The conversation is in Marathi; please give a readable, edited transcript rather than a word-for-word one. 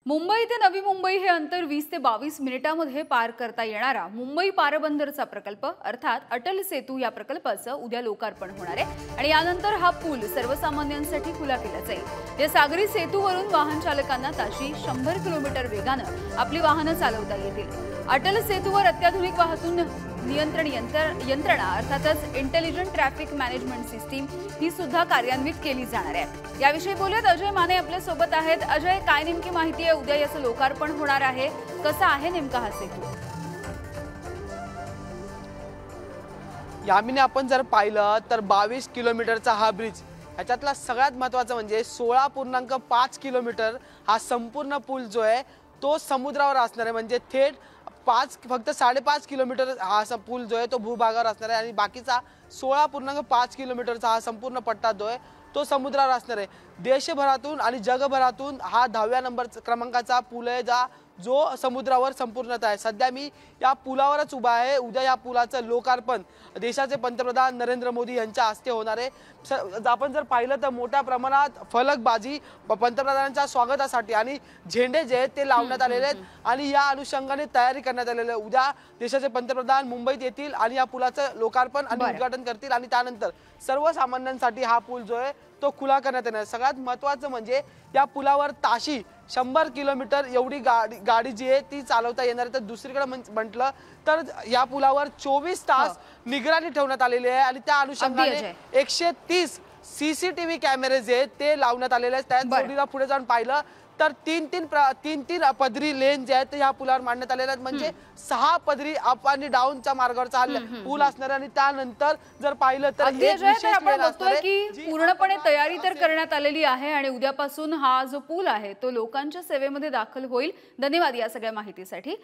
मुंबई ते नवी मुंबई हे अंतर 20 ते 22 मिनिटांमध्ये पार करता येणारा मुंबई पारबंदरचा प्रकल्प अर्थात अटल सेतू या प्रकल्पाचं उद्या लोकार्पण होणार आहे आणि यानंतर हा पूल सर्वसामान्यांसाठी खुला केला जाईल। या सागरी सेतूवरून वाहन चालकांना ताशी 100 किलोमीटर वेगाने आपली वाहनं चालवता येतील। अटल सेतूवर अत्याधुनिक वाहतूक नियंत्रण यंत्रणा अर्थातच इंटेलिजंट ट्रॅफिक मॅनेजमेंट सिस्टीम ही सुद्धा कार्यान्वित केली जाणार आहे। याविषयी बोलूयात अजय माने आपल्या सोबत आहेत। अजय, काय नेमकी माहिती आहे? उद्या याचं लोकार्पण होणार आहे, कसा आहे नेमका हा सेतू? यामिनी आपण जर पाहिलं तर 22 किलोमीटरचा हा ब्रिज, याच्यातला सगळ्यात महत्त्वाचं म्हणजे 16.5 किलोमीटर हा संपूर्ण पूल जो आहे तो समुद्रावर असणार आहे। म्हणजे थेट फक्त 5.5 किलोमीटर हा पूल जो आहे तो भूभागावर असणार आहे आणि बाकीचा 16.5 किलोमीटरचा हा संपूर्ण पट्टा जो आहे तो समुद्रावर असणार आहे। देशभरातून आणि जगभरातून हा 10व्या नंबर क्रमांकाचा पूल आहे जो समुद्रावर संपूर्णत आहे। सध्या मी या पुलावरच उभा आहे। उद्या या पुलाचं लोकार्पण देशाचे पंतप्रधान नरेंद्र मोदी यांच्या हस्ते होणार आहे। आपण जर पाहिलं तर मोठ्या प्रमाणात फलकबाजी पंतप्रधानांच्या स्वागतासाठी आणि झेंडे जे आहेत ते लावण्यात आलेले आहेत आणि या अनुषंगाने तयारी करण्यात आलेली आहे। उद्या देशाचे पंतप्रधान मुंबईत येतील आणि या पुलाचं लोकार्पण आणि उद्घाटन करतील आणि त्यानंतर सर्वसामान्यांसाठी हा पूल जो आहे तो खुला करण्यात येणार। सगळ्यात महत्त्वाचं म्हणजे या पुलावर ताशी 100 किलोमीटर एवढी गाडी जी आहे ती चालवता येणार। तर दुसरीकडे म्हटलं तर या पुलावर 24 तास निगराणी ठेवण्यात आलेली आहे आणि त्या अनुषंगाने 130 CCTV कॅमेरे जे ते लावण्यात आलेले आहेत। त्या जोडीला पुढे जाऊन पाहिलं तर तीन पदरी लेन जे आहेत या पुलावर मांडण्यात आलेले आहेत। म्हणजे 6 पदरी अप आणि डाऊनच्या मार्गावरचा पूल असणार आणि त्यानंतर जर पाहिलं तर आपण बघतोय की पूर्णपणे तयारी तर करण्यात आलेली आहे आणि उद्यापासून हा जो पूल आहे तो लोकांच्या सेवेमध्ये दाखल होईल। धन्यवाद या सगळ्या माहितीसाठी।